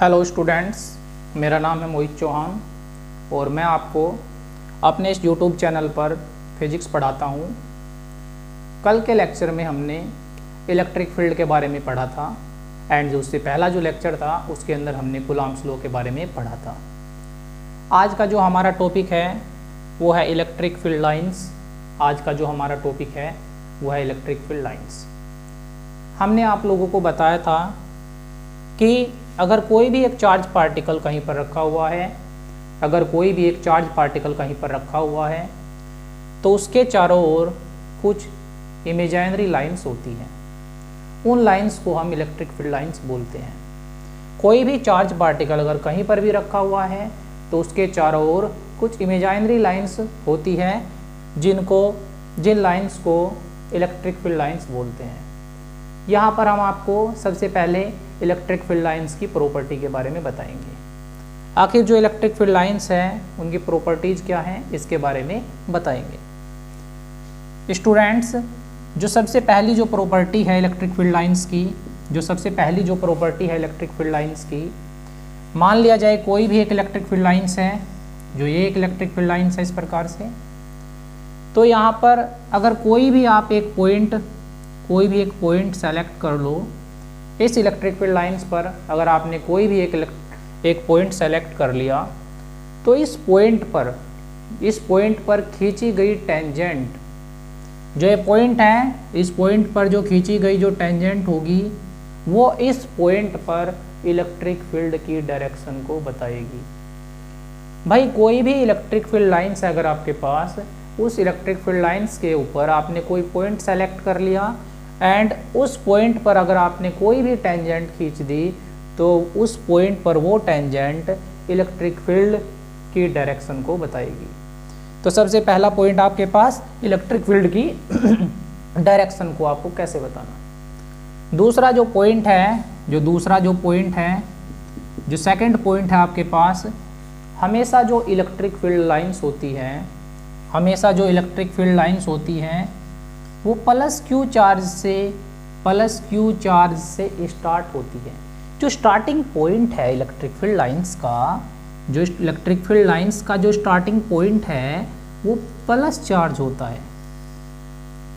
Hello students, मेरा नाम है मोहित चौहान और मैं आपको अपने इस यूट्यूब चैनल पर फिज़िक्स पढ़ाता हूँ। कल के लेक्चर में हमने इलेक्ट्रिक फील्ड के बारे में पढ़ा था एंड जो उससे पहला जो लेक्चर था उसके अंदर हमने कूलॉम्स लॉ के बारे में पढ़ा था। आज का जो हमारा टॉपिक है वो है इलेक्ट्रिक फील्ड लाइंस। आज का जो हमारा टॉपिक है वो है इलेक्ट्रिक फील्ड लाइंस। हमने आप लोगों को बताया था कि अगर कोई भी एक चार्ज पार्टिकल कहीं पर रखा हुआ है, तो उसके चारों ओर कुछ इमेजिनरी लाइंस होती हैं। उन लाइंस को हम इलेक्ट्रिक फील्ड लाइंस बोलते हैं। कोई भी चार्ज पार्टिकल अगर कहीं पर भी रखा हुआ है तो उसके चारों ओर कुछ इमेजिनरी लाइंस होती हैं जिन लाइंस को इलेक्ट्रिक फील्ड लाइंस बोलते हैं। यहाँ पर हम आपको सबसे पहले इलेक्ट्रिक फील्ड लाइंस की प्रॉपर्टी के बारे में बताएंगे। आखिर जो इलेक्ट्रिक फील्ड लाइंस हैं उनकी प्रॉपर्टीज़ क्या हैं इसके बारे में बताएंगे। स्टूडेंट्स, जो सबसे पहली जो प्रॉपर्टी है इलेक्ट्रिक फील्ड लाइंस की, मान लिया जाए कोई भी एक इलेक्ट्रिक फील्ड लाइंस है, जो ये एक इलेक्ट्रिक फील्ड लाइंस है इस प्रकार से। तो यहाँ पर अगर कोई भी एक पॉइंट सेलेक्ट कर लो, इस इलेक्ट्रिक फील्ड लाइंस पर अगर आपने कोई भी एक पॉइंट सेलेक्ट कर लिया तो इस पॉइंट पर खींची गई टेंजेंट, जो ये पॉइंट है, इस पॉइंट पर जो खींची गई जो टेंजेंट होगी वो इस पॉइंट पर इलेक्ट्रिक फील्ड की डायरेक्शन को बताएगी। भाई कोई भी इलेक्ट्रिक फील्ड लाइंस अगर आपके पास, उस इलेक्ट्रिक फील्ड लाइंस के ऊपर आपने कोई पॉइंट सेलेक्ट कर लिया एंड उस पॉइंट पर अगर आपने कोई भी टेंजेंट खींच दी तो उस पॉइंट पर वो टेंजेंट इलेक्ट्रिक फील्ड की डायरेक्शन को बताएगी। तो सबसे पहला पॉइंट आपके पास इलेक्ट्रिक फील्ड की डायरेक्शन को आपको कैसे बताना। दूसरा जो सेकंड पॉइंट है आपके पास, हमेशा जो इलेक्ट्रिक फील्ड लाइंस होती हैं वो प्लस क्यू चार्ज से स्टार्ट होती है। जो स्टार्टिंग पॉइंट है इलेक्ट्रिक फील्ड लाइंस का जो स्टार्टिंग पॉइंट है वो प्लस चार्ज होता है।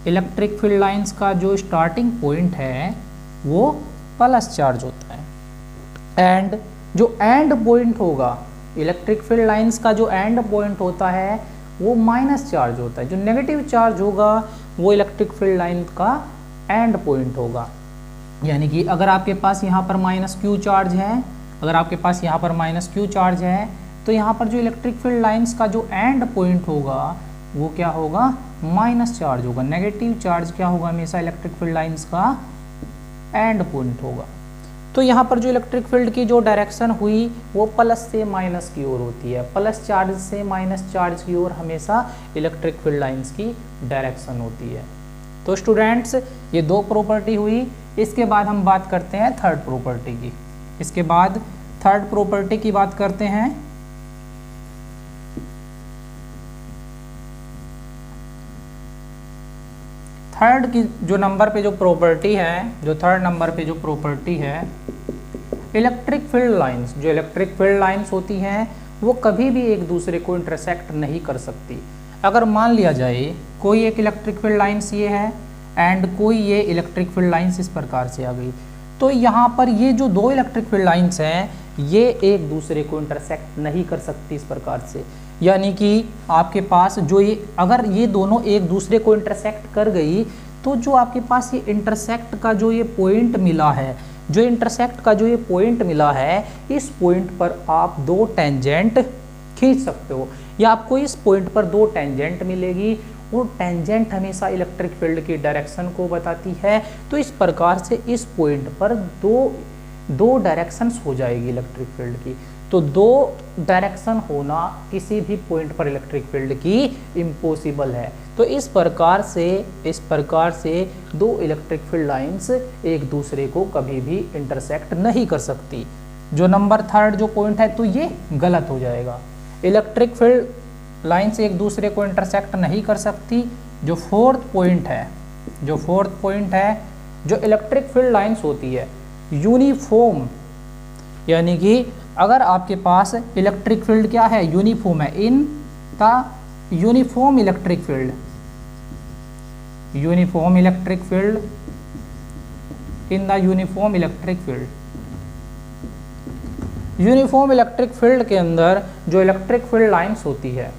इलेक्ट्रिक फील्ड लाइंस का जो स्टार्टिंग पॉइंट है वो प्लस चार्ज होता है एंड जो एंड पॉइंट होगा इलेक्ट्रिक फील्ड लाइंस का, जो एंड पॉइंट होता है वो माइनस चार्ज होता है। जो नेगेटिव चार्ज होगा वो इलेक्ट्रिक फील्ड लाइन का एंड पॉइंट होगा। यानी कि अगर आपके पास यहाँ पर माइनस क्यू चार्ज है, तो यहाँ पर जो इलेक्ट्रिक फील्ड लाइंस का जो एंड पॉइंट होगा वो क्या होगा, माइनस चार्ज होगा। नेगेटिव चार्ज क्या होगा, हमेशा इलेक्ट्रिक फील्ड लाइंस का एंड पॉइंट होगा। तो यहाँ पर जो इलेक्ट्रिक फील्ड की जो डायरेक्शन हुई वो प्लस से माइनस की ओर होती है। प्लस चार्ज से माइनस चार्ज की ओर हमेशा इलेक्ट्रिक फील्ड लाइंस की डायरेक्शन होती है। तो स्टूडेंट्स, ये दो प्रॉपर्टी हुई। इसके बाद हम बात करते हैं थर्ड प्रॉपर्टी की। थर्ड की जो नंबर पे जो प्रॉपर्टी है, इलेक्ट्रिक फील्ड लाइंस होती हैं वो कभी भी एक दूसरे को इंटरसेक्ट नहीं कर सकती। अगर मान लिया जाए कोई एक इलेक्ट्रिक फील्ड लाइंस ये है एंड कोई ये इलेक्ट्रिक फील्ड लाइंस इस प्रकार से आ गई, तो यहाँ पर ये जो दो इलेक्ट्रिक फील्ड लाइंस हैं ये एक दूसरे को इंटरसेक्ट नहीं कर सकती इस प्रकार से। यानी कि आपके पास अगर ये दोनों एक दूसरे को इंटरसेक्ट कर गई तो जो आपके पास ये इंटरसेक्ट का जो ये पॉइंट मिला है, इस पॉइंट पर आप दो टेंजेंट खींच सकते हो या आपको इस पॉइंट पर दो टेंजेंट मिलेगी। वो टेंजेंट हमेशा इलेक्ट्रिक फील्ड की डायरेक्शन को बताती है। तो इस प्रकार से इस पॉइंट पर दो डायरेक्शंस हो जाएगी इलेक्ट्रिक फील्ड की। तो दो डायरेक्शन होना किसी भी पॉइंट पर इलेक्ट्रिक फील्ड की इम्पॉसिबल है। तो इस प्रकार से दो इलेक्ट्रिक फील्ड लाइंस एक दूसरे को कभी भी इंटरसेक्ट नहीं कर सकती। जो नंबर थर्ड जो पॉइंट है तो ये गलत हो जाएगा। इलेक्ट्रिक फील्ड लाइंस एक दूसरे को इंटरसेक्ट नहीं कर सकती। जो फोर्थ पॉइंट है, जो इलेक्ट्रिक फील्ड लाइंस होती है यूनिफॉर्म यानी कि अगर आपके पास इलेक्ट्रिक फील्ड क्या है, यूनिफॉर्म है, in the uniform electric field, uniform electric field, in the uniform electric field, uniform electric field के अंदर जो इलेक्ट्रिक फील्ड लाइंस होती है,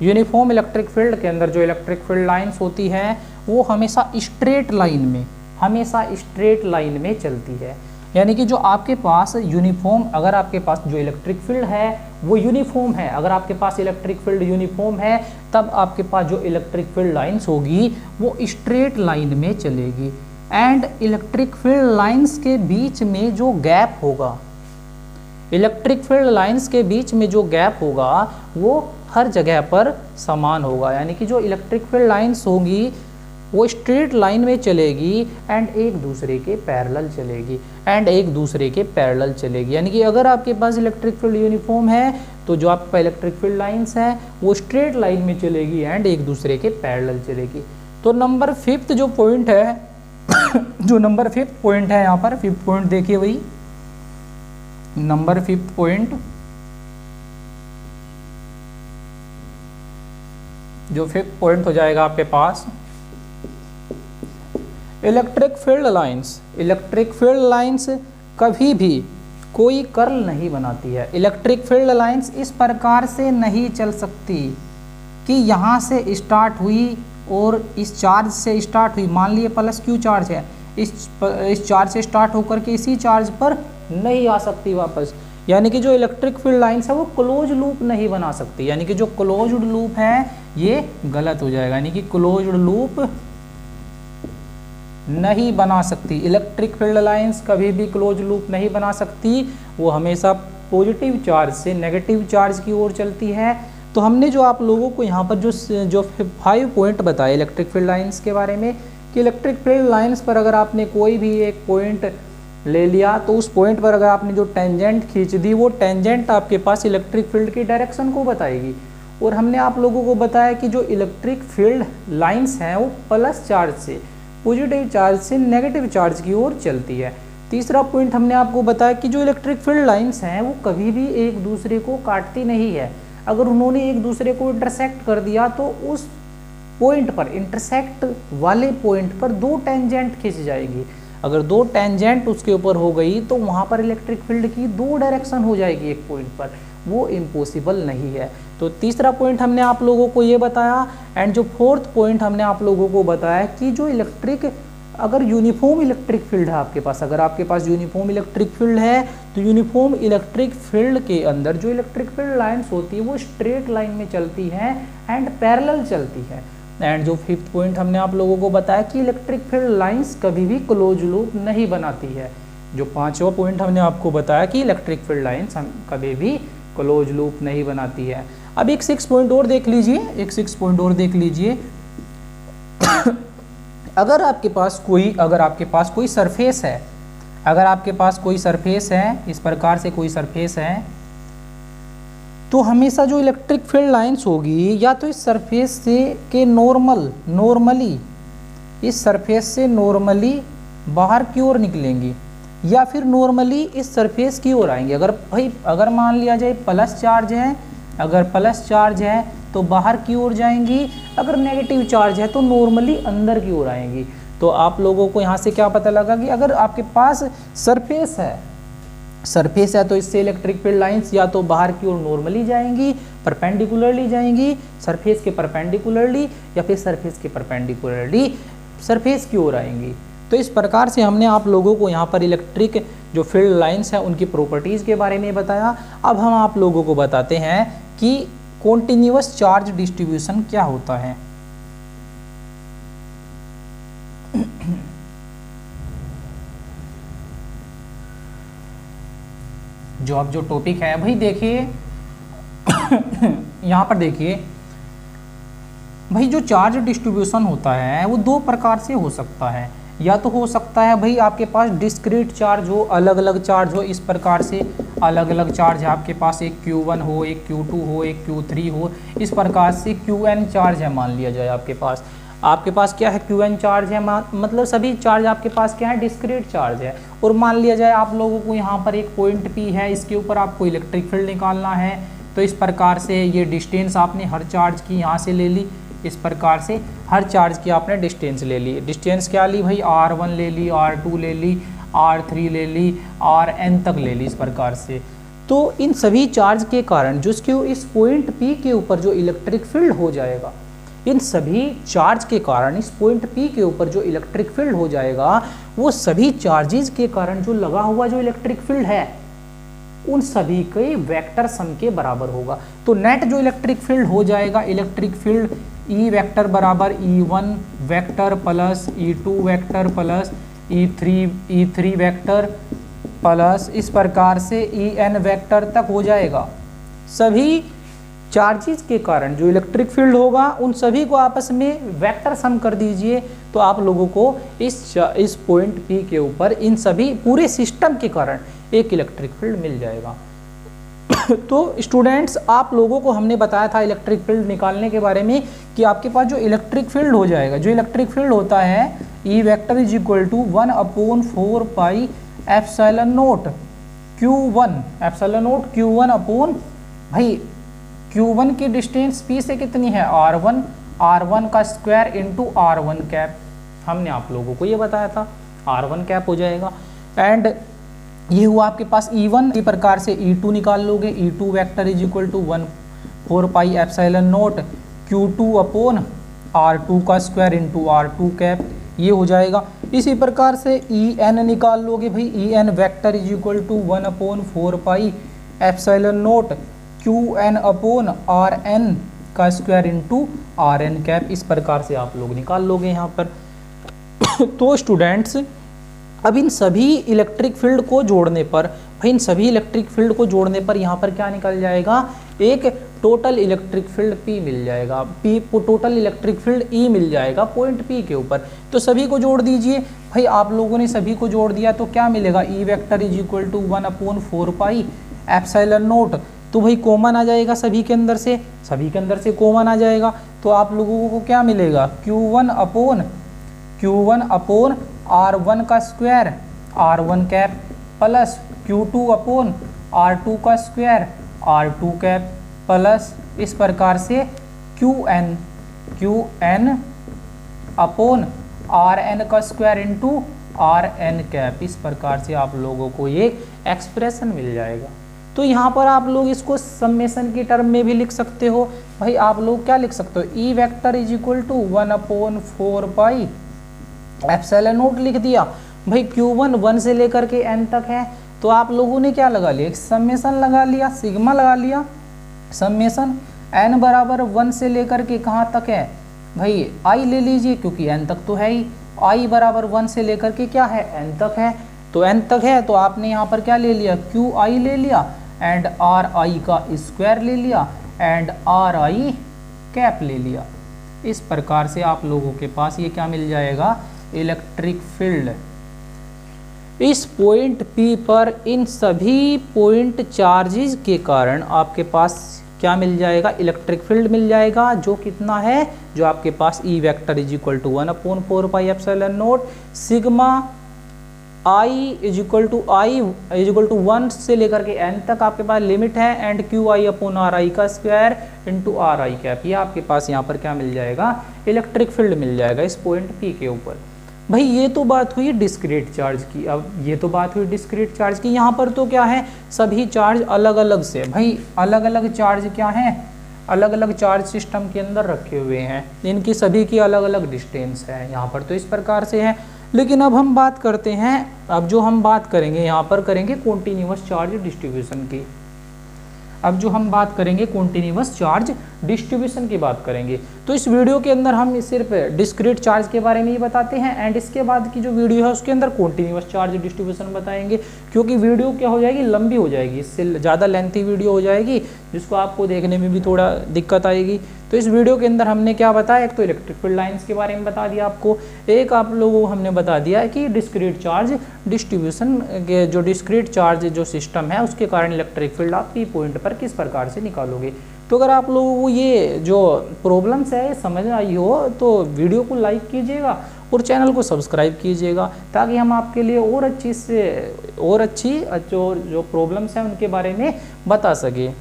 यूनिफॉर्म इलेक्ट्रिक फील्ड के अंदर जो इलेक्ट्रिक फील्ड लाइंस होती है वो हमेशा स्ट्रेट लाइन में, हमेशा स्ट्रेट लाइन में चलती है। यानी कि जो आपके पास यूनिफॉर्म, अगर आपके पास जो इलेक्ट्रिक फील्ड है वो यूनिफॉर्म है, अगर आपके पास इलेक्ट्रिक फील्ड यूनिफॉर्म है तब आपके पास जो इलेक्ट्रिक फील्ड लाइंस होगी वो स्ट्रेट लाइन में चलेगी। एंड इलेक्ट्रिक फील्ड लाइंस के बीच में जो गैप होगा, इलेक्ट्रिक फील्ड लाइंस के बीच में जो गैप होगा वो हर जगह पर समान होगा। यानी कि जो इलेक्ट्रिक फील्ड लाइंस होगी वो स्ट्रेट लाइन में चलेगी एंड एक दूसरे के पैरेलल चलेगी, एंड एक दूसरे के पैरेलल चलेगी। यानी कि अगर आपके पास इलेक्ट्रिक फील्ड यूनिफॉर्म है तो जो आपका इलेक्ट्रिक फील्ड लाइंस है वो स्ट्रेट लाइन में चलेगी एंड एक दूसरे के पैरेलल चलेगी। तो नंबर 5 जो पॉइंट है जो नंबर 5 पॉइंट है यहाँ पर, 5th पॉइंट देखिए वही, नंबर 5th पॉइंट, जो 5th पॉइंट हो जाएगा आपके पास, electric field lines, electric field lines कभी भी कोई कर्ल नहीं बनाती है। इलेक्ट्रिक फील्ड लाइंस इस प्रकार से नहीं चल सकती कि यहाँ से स्टार्ट हुई और इस चार्ज से स्टार्ट हुई, मान लिए प्लस क्यू चार्ज है, इस चार्ज से स्टार्ट होकर के इसी चार्ज पर नहीं आ सकती वापस। यानी कि जो इलेक्ट्रिक फील्ड लाइंस है वो क्लोज लूप नहीं बना सकती। यानी कि जो क्लोज्ड लूप है ये गलत हो जाएगा, यानी कि क्लोज्ड लूप नहीं बना सकती। इलेक्ट्रिक फील्ड लाइंस कभी भी क्लोज लूप नहीं बना सकती, वो हमेशा पॉजिटिव चार्ज से नेगेटिव चार्ज की ओर चलती है। तो हमने जो आप लोगों को यहाँ पर जो 5 पॉइंट बताए इलेक्ट्रिक फील्ड लाइंस के बारे में, कि इलेक्ट्रिक फील्ड लाइंस पर अगर आपने कोई भी एक पॉइंट ले लिया तो उस पॉइंट पर अगर आपने जो टेंजेंट खींच दी वो टेंजेंट आपके पास इलेक्ट्रिक फील्ड की डायरेक्शन को बताएगी। और हमने आप लोगों को बताया कि जो इलेक्ट्रिक फील्ड लाइंस हैं वो प्लस चार्ज से, पॉजिटिव चार्ज से नेगेटिव चार्ज की ओर चलती है। तीसरा पॉइंट हमने आपको बताया कि जो इलेक्ट्रिक फील्ड लाइंस हैं वो कभी भी एक दूसरे को काटती नहीं है। अगर उन्होंने एक दूसरे को इंटरसेक्ट कर दिया तो उस पॉइंट पर, इंटरसेक्ट वाले पॉइंट पर 2 टेंजेंट खींच जाएगी। अगर 2 टेंजेंट उसके ऊपर हो गई तो वहाँ पर इलेक्ट्रिक फील्ड की 2 डायरेक्शन हो जाएगी एक पॉइंट पर, वो इम्पॉसिबल नहीं है। तो तीसरा पॉइंट हमने आप लोगों को ये बताया। एंड जो 4th पॉइंट हमने आप लोगों को बताया कि जो इलेक्ट्रिक, अगर यूनिफॉर्म इलेक्ट्रिक फील्ड है आपके पास, अगर आपके पास यूनिफॉर्म इलेक्ट्रिक फील्ड है तो यूनिफॉर्म इलेक्ट्रिक फील्ड के अंदर जो इलेक्ट्रिक फील्ड लाइंस होती है वो स्ट्रेट लाइन में चलती है एंड पैरेलल चलती है। एंड जो 5th पॉइंट हमने आप लोगों को बताया कि इलेक्ट्रिक फील्ड लाइंस कभी भी क्लोज लूप नहीं बनाती है। जो 5वां पॉइंट हमने आपको बताया कि इलेक्ट्रिक फील्ड लाइंस कभी भी क्लोज लूप नहीं बनाती है। अब एक 6 पॉइंट और देख लीजिए, एक 6 पॉइंट और देख लीजिए। अगर आपके पास कोई सरफेस है, अगर आपके पास कोई सरफेस है, इस प्रकार से कोई सरफेस है, तो हमेशा जो इलेक्ट्रिक फील्ड लाइंस होगी या तो इस सरफेस से के नॉर्मली इस सरफेस से नॉर्मली बाहर की ओर निकलेंगी या फिर नॉर्मली इस सरफेस की ओर आएंगे। अगर मान लिया जाए प्लस चार्ज है, अगर प्लस चार्ज है तो बाहर की ओर जाएंगी, अगर नेगेटिव चार्ज है तो नॉर्मली अंदर की ओर आएंगी। तो आप लोगों को यहाँ से क्या पता लगा कि अगर आपके पास सरफेस है तो इससे इलेक्ट्रिक फील्ड लाइंस या तो बाहर की ओर नॉर्मली जाएंगी, परपेंडिकुलरली जाएंगी सरफेस के परपेंडिकुलरली, या फिर सरफेस के परपेंडिकुलरली सरफेस की ओर आएंगी। तो इस प्रकार से हमने आप लोगों को यहाँ पर इलेक्ट्रिक जो फील्ड लाइंस हैं उनकी प्रॉपर्टीज़ के बारे में बताया। अब हम आप लोगों को बताते हैं कि कॉन्टिन्यूअस चार्ज डिस्ट्रीब्यूशन क्या होता है। जो टॉपिक है भाई देखिए यहाँ पर देखिए भाई, जो चार्ज डिस्ट्रीब्यूशन होता है वो 2 प्रकार से हो सकता है। या तो हो सकता है भाई आपके पास डिस्क्रीट चार्ज हो, अलग अलग चार्ज हो, इस प्रकार से अलग अलग चार्ज है आपके पास, एक Q1 हो, एक Q2 हो, एक Q3 हो, इस प्रकार से Qn चार्ज है मान लिया जाए आपके पास। आपके पास क्या है, क्यू एन चार्ज है, मतलब सभी चार्ज आपके पास क्या है, डिस्क्रीट चार्ज है। और मान लिया जाए आप लोगों को यहाँ पर एक पॉइंट पी है, इसके ऊपर आपको इलेक्ट्रिक फील्ड निकालना है, तो इस प्रकार से ये डिस्टेंस आपने हर चार्ज की यहाँ से ले ली, इस प्रकार से हर चार्ज की आपने डिस्टेंस ले ली। डिस्टेंस क्या ली भाई, R1 ले ली, R2 ले ली, R3 ले ली, Rn तक ले ली, इस प्रकार से। तो इन सभी चार्ज के कारण जो इस पॉइंट P के ऊपर जो इलेक्ट्रिक फील्ड हो जाएगा, इन सभी चार्ज के कारण इस पॉइंट P के ऊपर जो इलेक्ट्रिक फील्ड हो जाएगा, वो सभी चार्जेस के कारण जो लगा हुआ जो इलेक्ट्रिक फील्ड है उन सभी के वेक्टर सम के बराबर होगा। तो नेट जो इलेक्ट्रिक फील्ड हो जाएगा, इलेक्ट्रिक फील्ड E वेक्टर बराबर E1 vector plus E2 vector plus E3 vector plus इस प्रकार से En वेक्टर तक हो जाएगा। सभी चार्जेस के कारण जो इलेक्ट्रिक फील्ड होगा उन सभी को आपस में वेक्टर सम कर दीजिए, तो आप लोगों को इस पॉइंट P के ऊपर इन सभी पूरे सिस्टम के कारण एक इलेक्ट्रिक फील्ड मिल जाएगा। तो स्टूडेंट्स, आप लोगों को हमने बताया था इलेक्ट्रिक फील्ड निकालने के बारे में कि आपके पास जो इलेक्ट्रिक फील्ड हो जाएगा, जो इलेक्ट्रिक फील्ड होता है E vector is equal to 1/4 pi epsilon naught Q1, epsilon naught Q1 upon, भाई Q1 की डिस्टेंस P से कितनी है, R1 का स्क्वायर इंटू R1 कैप, हमने आप लोगों को ये बताया था, R1 कैप हो जाएगा। एंड ये हुआ आपके पास E1, इसी प्रकार से E2 निकाल लोगे, E2 vector is equal to 1/4 pi epsilon naught Q2 upon R2 का स्क्वायर इंटू R2 कैप, ये हो जाएगा। इसी प्रकार से En निकाल लोगे भाई, En vector is equal to 1/4 pi epsilon naught Qn upon Rn का स्क्वायर इंटू Rn कैप, इस प्रकार से आप लोग निकाल लोगे यहाँ पर। तो स्टूडेंट्स, अब इन सभी इलेक्ट्रिक फील्ड को जोड़ने पर, भाई इन सभी इलेक्ट्रिक फील्ड को जोड़ने पर यहाँ पर क्या निकल जाएगा, एक टोटल इलेक्ट्रिक फील्ड P मिल जाएगा, टोटल इलेक्ट्रिक फील्ड E मिल जाएगा पॉइंट P के ऊपर। तो सभी को जोड़ दीजिए, भाई आप लोगों ने सभी को जोड़ दिया तो क्या मिलेगा, E vector is equal to 1/4 pi epsilon naught, तो भाई कॉमन आ जाएगा सभी के अंदर से, सभी के अंदर से कॉमन आ जाएगा, तो आप लोगों को क्या मिलेगा, Q1 अपॉन R1 का square R1 cap plus Q2 upon R2 का स्क्वायर R2 कैप प्लस इस प्रकार से Qn अपॉन Rn का स्क्वायर इंटू Rn कैप, इस प्रकार से आप लोगों को ये एक्सप्रेशन मिल जाएगा। तो यहाँ पर आप लोग इसको समेशन की टर्म में भी लिख सकते हो, भाई आप लोग क्या लिख सकते हो, E vector is equal to 1/4 pi epsilon naught लिख दिया, भाई Q1 1 से लेकर के n तक है, तो आप लोगों ने क्या लगा लिया, एक समेशन लगा लिया, सिग्मा लगा लिया, समेशन n बराबर 1 से लेकर के कहाँ तक है, भाई i ले लीजिए क्योंकि n तक तो है ही, i बराबर 1 से लेकर के क्या है, n तक है, तो n तक है, तो आपने यहाँ पर क्या ले लिया, Qi ले लिया एंड Ri का स्क्वायर ले लिया एंड Ri कैप ले लिया। इस प्रकार से आप लोगों के पास ये क्या मिल जाएगा, इलेक्ट्रिक फील्ड। इस पॉइंट P पर इन सभी पॉइंट चार्जेस के कारण आपके पास क्या मिल जाएगा, इलेक्ट्रिक फील्ड मिल जाएगा, जो कितना है, जो आपके पास E vector is equal to 1/4 pi epsilon naught sigma I is equal to 1 से लेकर के n तक आपके पास लिमिट है एंड Qi अपॉन Ri का स्क्वायर इंटू Ri कैप, ये आपके पास यहाँ पर क्या मिल जाएगा, इलेक्ट्रिक फील्ड मिल जाएगा इस पॉइंट P के ऊपर। भाई ये तो बात हुई डिस्क्रीट चार्ज की, अब ये तो बात हुई डिस्क्रीट चार्ज की, यहाँ पर तो क्या है, सभी चार्ज अलग अलग से, भाई अलग अलग चार्ज क्या हैं, अलग अलग चार्ज सिस्टम के अंदर रखे हुए हैं, इनकी सभी की अलग अलग डिस्टेंस है, यहाँ पर तो इस प्रकार से है। लेकिन अब हम बात करते हैं, अब जो हम बात करेंगे यहाँ पर करेंगे कॉन्टिन्यूअस चार्ज डिस्ट्रीब्यूशन की, अब जो हम बात करेंगे कॉन्टिन्यूअस चार्ज डिस्ट्रीब्यूशन की बात करेंगे। तो इस वीडियो के अंदर हम सिर्फ डिस्क्रीट चार्ज के बारे में ही बताते हैं एंड इसके बाद की जो वीडियो है उसके अंदर कॉन्टिन्यूअस चार्ज डिस्ट्रीब्यूशन बताएंगे, क्योंकि वीडियो क्या हो जाएगी, लंबी हो जाएगी, इससे ज़्यादा लेंथी वीडियो हो जाएगी जिसको आपको देखने में भी थोड़ा दिक्कत आएगी। तो इस वीडियो के अंदर हमने क्या बताया, एक तो इलेक्ट्रिक फील्ड लाइंस के बारे में बता दिया आपको, एक आप लोगों को हमने बता दिया है कि डिस्क्रीट चार्ज डिस्ट्रीब्यूशन के जो डिस्क्रीट चार्ज जो सिस्टम है उसके कारण इलेक्ट्रिक फील्ड आप P पॉइंट पर किस प्रकार से निकालोगे। तो अगर आप लोगों को ये जो प्रॉब्लम्स है समझ आई हो तो वीडियो को लाइक कीजिएगा और चैनल को सब्सक्राइब कीजिएगा, ताकि हम आपके लिए और अच्छी जो प्रॉब्लम्स हैं उनके बारे में बता सकें।